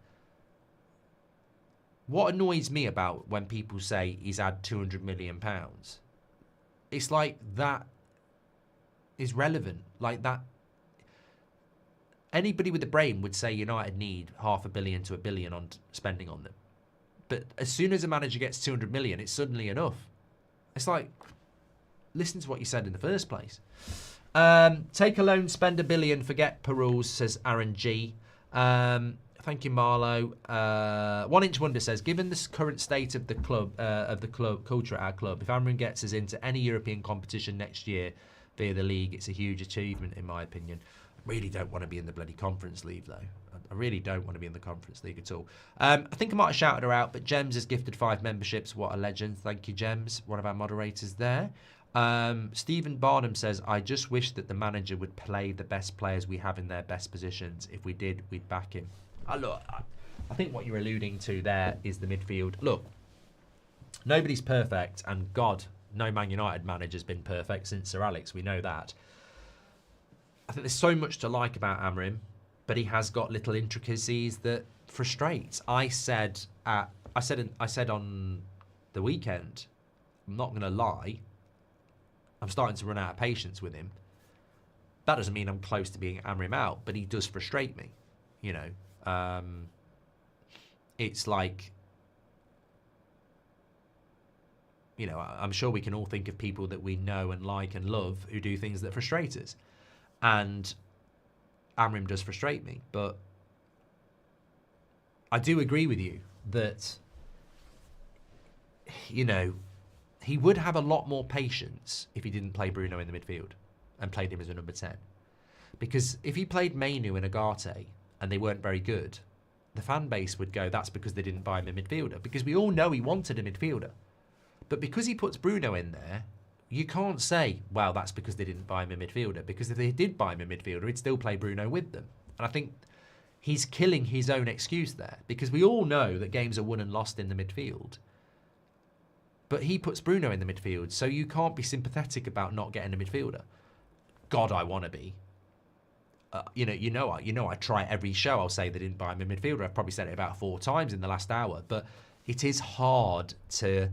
what annoys me about when people say he's had £200 million, it's like that is relevant. Like that, anybody with a brain would say United need £500 million to £1 billion on spending on them. But as soon as a manager gets 200 million, it's suddenly enough. It's like, listen to what you said in the first place. Take a loan, spend $1 billion, forget Peruls, says Aaron G. Thank you, Marlo. 1 Inch Wonder says, given the current state of the club culture at our club, if Amorim gets us into any European competition next year via the league, it's a huge achievement, in my opinion. I really don't want to be in the bloody Conference League, though. I really don't want to be in the Conference League at all. I think I might have shouted her out, but Gems has gifted 5 memberships. What a legend. Thank you, Gems. One of our moderators there. Stephen Barnum says, I just wish that the manager would play the best players we have in their best positions. If we did, we'd back him. Look, I think what you're alluding to there is the midfield. Look, nobody's perfect, and God, no Man United manager's been perfect since Sir Alex. We know that. I think there's so much to like about Amorim, but he has got little intricacies that frustrate. I said on the weekend, I'm not going to lie, I'm starting to run out of patience with him. That doesn't mean I'm close to being Amorim out, but he does frustrate me. You know, it's like, you know, I'm sure we can all think of people that we know and like and love who do things that frustrate us. And Amorim does frustrate me, but I do agree with you that, you know, he would have a lot more patience if he didn't play Bruno in the midfield and played him as a number 10. Because if he played Mainoo and Agate and they weren't very good, the fan base would go, that's because they didn't buy him a midfielder. Because we all know he wanted a midfielder. But because he puts Bruno in there, you can't say, well, that's because they didn't buy him a midfielder. Because if they did buy him a midfielder, he'd still play Bruno with them. And I think he's killing his own excuse there. Because we all know that games are won and lost in the midfield. But he puts Bruno in the midfield, so you can't be sympathetic about not getting a midfielder. God, I want to be. You know, I try every show. I'll say they didn't buy him a midfielder. I've probably said it about 4 times in the last hour. But it is hard to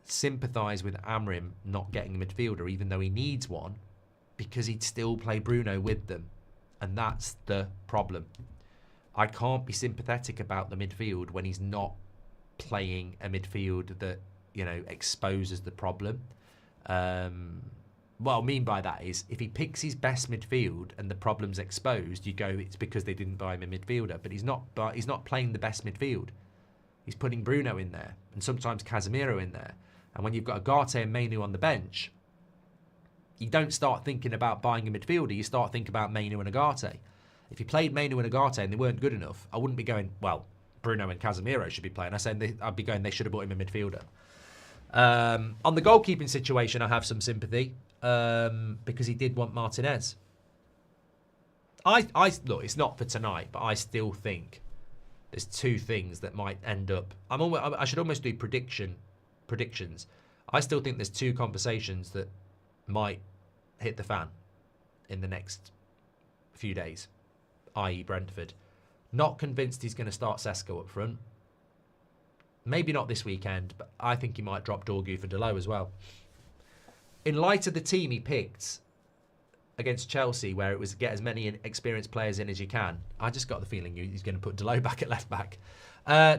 sympathise with Amorim not getting a midfielder, even though he needs one, because he'd still play Bruno with them. And that's the problem. I can't be sympathetic about the midfield when he's not playing a midfield that, you know, exposes the problem. What I mean by that is, if he picks his best midfield and the problem's exposed, you go, it's because they didn't buy him a midfielder. But he's not playing the best midfield. He's putting Bruno in there, and sometimes Casemiro in there. And when you've got Agate and Mainoo on the bench, you don't start thinking about buying a midfielder. You start thinking about Mainoo and Agate. If you played Mainoo and Agate and they weren't good enough, I wouldn't be going, well, Bruno and Casemiro should be playing. I'd be going, they should have bought him a midfielder. On the goalkeeping situation, I have some sympathy because he did want Martinez. Look, it's not for tonight, but I still think there's 2 things that might end up. I should almost do predictions. I still think there's 2 conversations that might hit the fan in the next few days, i.e. Brentford. Not convinced he's going to start Sesko up front. Maybe not this weekend, but I think he might drop Dorgu for Delo as well. In light of the team he picked against Chelsea, where it was get as many experienced players in as you can, I just got the feeling he's going to put Delo back at left back.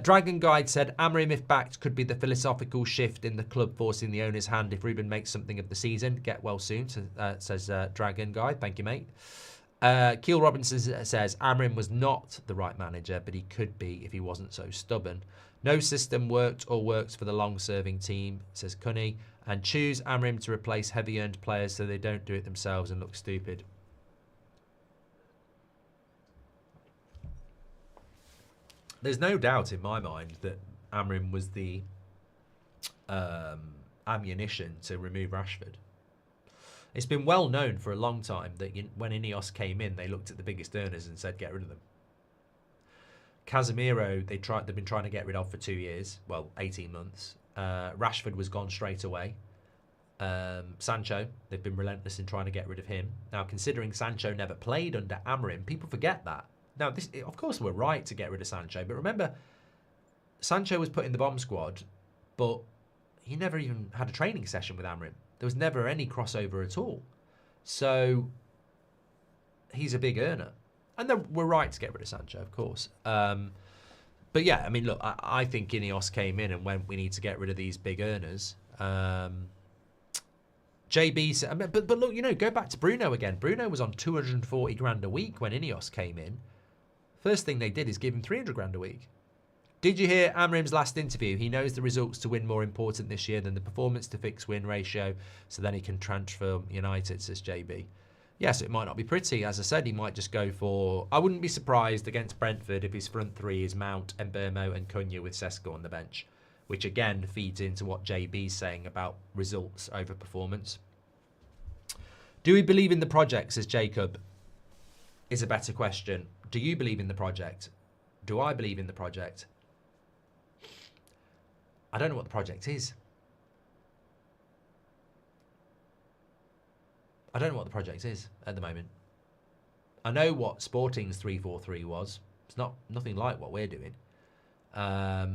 Dragon Guide said, Amorim, if backed, could be the philosophical shift in the club forcing the owner's hand if Ruben makes something of the season. Get well soon, says Dragon Guide. Thank you, mate. Keel Robinson says, Amorim was not the right manager, but he could be if he wasn't so stubborn. No system worked or works for the long-serving team, says Cunny. And choose Amorim to replace heavy-earned players so they don't do it themselves and look stupid. There's no doubt in my mind that Amorim was the ammunition to remove Rashford. It's been well known for a long time that when INEOS came in, they looked at the biggest earners and said, get rid of them. Casemiro, they've been trying to get rid of for 2 years. Well, 18 months. Rashford was gone straight away. Sancho, they've been relentless in trying to get rid of him. Now, considering Sancho never played under Amorim, people forget that. Now, of course, we're right to get rid of Sancho, but remember, Sancho was put in the bomb squad, but he never even had a training session with Amorim. There was never any crossover at all. So, he's a big earner. And we're right to get rid of Sancho, of course. But yeah, I mean, look, I think INEOS came in and went, we need to get rid of these big earners. JB said, but look, you know, go back to Bruno again. Bruno was on 240 grand a week when INEOS came in. First thing they did is give him 300 grand a week. Did you hear Amorim's last interview? He knows the results to win more important this year than the performance to fix win ratio, so then he can transfer United, says JB. Yes, it might not be pretty. As I said, he might just go for... I wouldn't be surprised against Brentford if his front three is Mount, Mbeumo and Cunha with Sesko on the bench, which again feeds into what JB's saying about results over performance. Do we believe in the project, says Jacob, is a better question. Do you believe in the project? Do I believe in the project? I don't know what the project is. I don't know what the project is at the moment. I know what Sporting's 3-4-3 was. It's nothing like what we're doing. I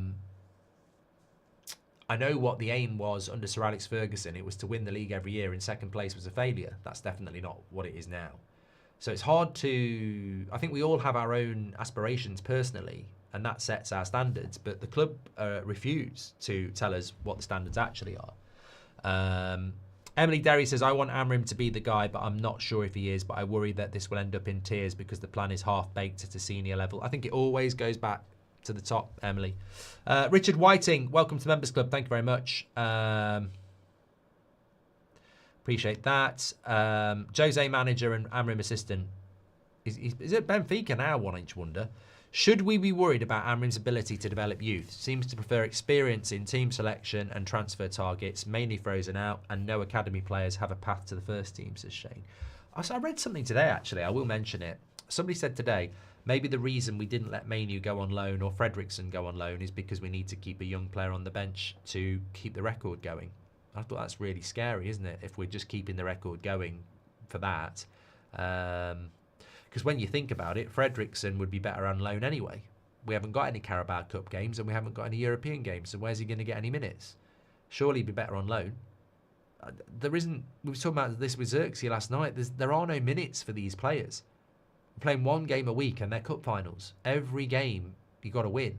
know what the aim was under Sir Alex Ferguson. It was to win the league every year, and second place was a failure. That's definitely not what it is now. So it's hard to... I think we all have our own aspirations personally, and that sets our standards, but the club refuse to tell us what the standards actually are. Emily Derry says, I want Amorim to be the guy, but I'm not sure if he is, but I worry that this will end up in tears because the plan is half-baked at a senior level. I think it always goes back to the top, Emily. Richard Whiting, welcome to Members Club. Thank you very much. Appreciate that. Jose manager and Amorim assistant. Is it Benfica now, one inch wonder? Should we be worried about Amorim's ability to develop youth? Seems to prefer experience in team selection and transfer targets, mainly frozen out, and no academy players have a path to the first team, says Shane. I read something today, actually. I will mention it. Somebody said today, maybe the reason we didn't let Mainoo go on loan or Fredrickson go on loan is because we need to keep a young player on the bench to keep the record going. I thought that's really scary, isn't it, if we're just keeping the record going for that. Because when you think about it, Fredrickson would be better on loan anyway. We haven't got any Carabao Cup games and we haven't got any European games, so where's he going to get any minutes? Surely he'd be better on loan. There isn't... We were talking about this with Xerxes last night. There are no minutes for these players. We're playing one game a week and they're cup finals. Every game you've got to win.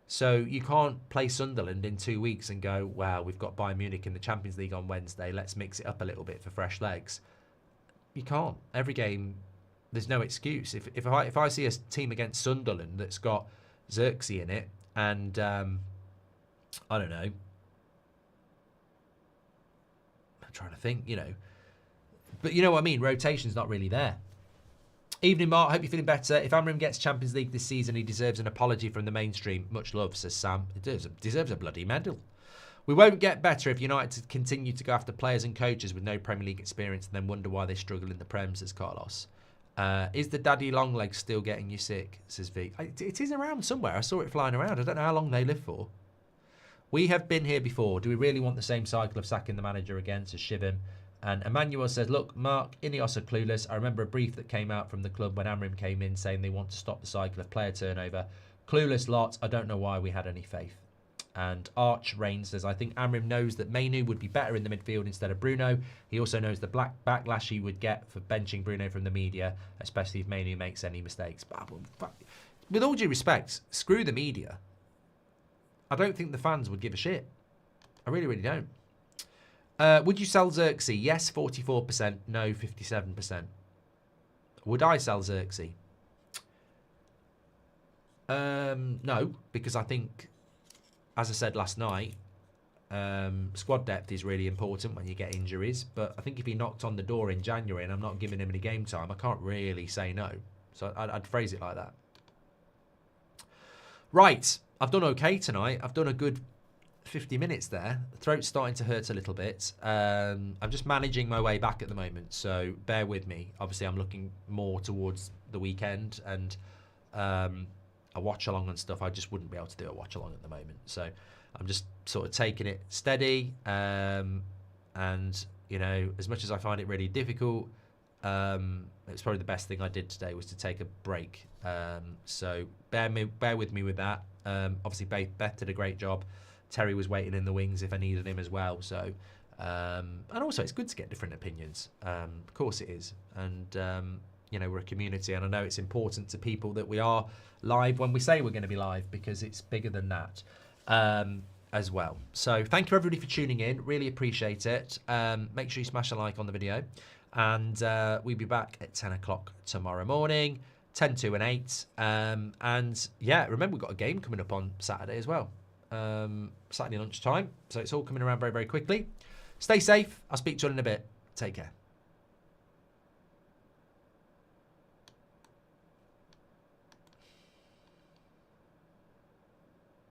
So you can't play Sunderland in 2 weeks and go, wow, we've got Bayern Munich in the Champions League on Wednesday. Let's mix it up a little bit for fresh legs. You can't. Every game... There's no excuse. If I see a team against Sunderland that's got Xerxes in it and, I don't know, I'm trying to think, you know. But you know what I mean? Rotation's not really there. Evening, Mark. Hope you're feeling better. If Amorim gets Champions League this season, he deserves an apology from the mainstream. Much love, says Sam. It deserves a bloody medal. We won't get better if United continue to go after players and coaches with no Premier League experience and then wonder why they struggle in the Prem, says Carlos. Is the daddy long legs still getting you sick, says V. It is around somewhere. I saw it flying around. I don't know how long they live for. We have been here before. Do we really want the same cycle of sacking the manager again, says Shivim? And Emmanuel says, look, Mark, INEOS are clueless. I remember a brief that came out from the club when Amorim came in saying they want to stop the cycle of player turnover. Clueless lot. I don't know why we had any faith. And Arch Rain says, I think Amorim knows that Mainoo would be better in the midfield instead of Bruno. He also knows the backlash he would get for benching Bruno from the media, especially if Mainoo makes any mistakes. But with all due respect, screw the media. I don't think the fans would give a shit. I really, really don't. Would you sell Xerxes? Yes, 44%. No, 57%. Would I sell Xerxes? No, because I think, as I said last night, squad depth is really important when you get injuries. But I think if he knocked on the door in January and I'm not giving him any game time, I can't really say no. So I'd phrase it like that. Right, I've done okay tonight. I've done a good 50 minutes there. The throat's starting to hurt a little bit. I'm just managing my way back at the moment, so bear with me. Obviously, I'm looking more towards the weekend and a watch along and stuff. I just wouldn't be able to do a watch along at the moment, so I'm just sort of taking it steady. And you know, as much as I find it really difficult, it's probably the best thing I did today was to take a break. So bear with me with that. Obviously, Beth did a great job. Terry was waiting in the wings if I needed him as well. So, and also it's good to get different opinions. Of course it is. And, you know, we're a community, and I know it's important to people that we are live when we say we're going to be live, because it's bigger than that as well. So thank you everybody for tuning in. Really appreciate it. Make sure you smash a like on the video. And we'll be back at 10 o'clock tomorrow morning, 10, 2 and 8. And yeah, remember we've got a game coming up on Saturday as well. Saturday lunchtime. So it's all coming around very, very quickly. Stay safe. I'll speak to you in a bit. Take care.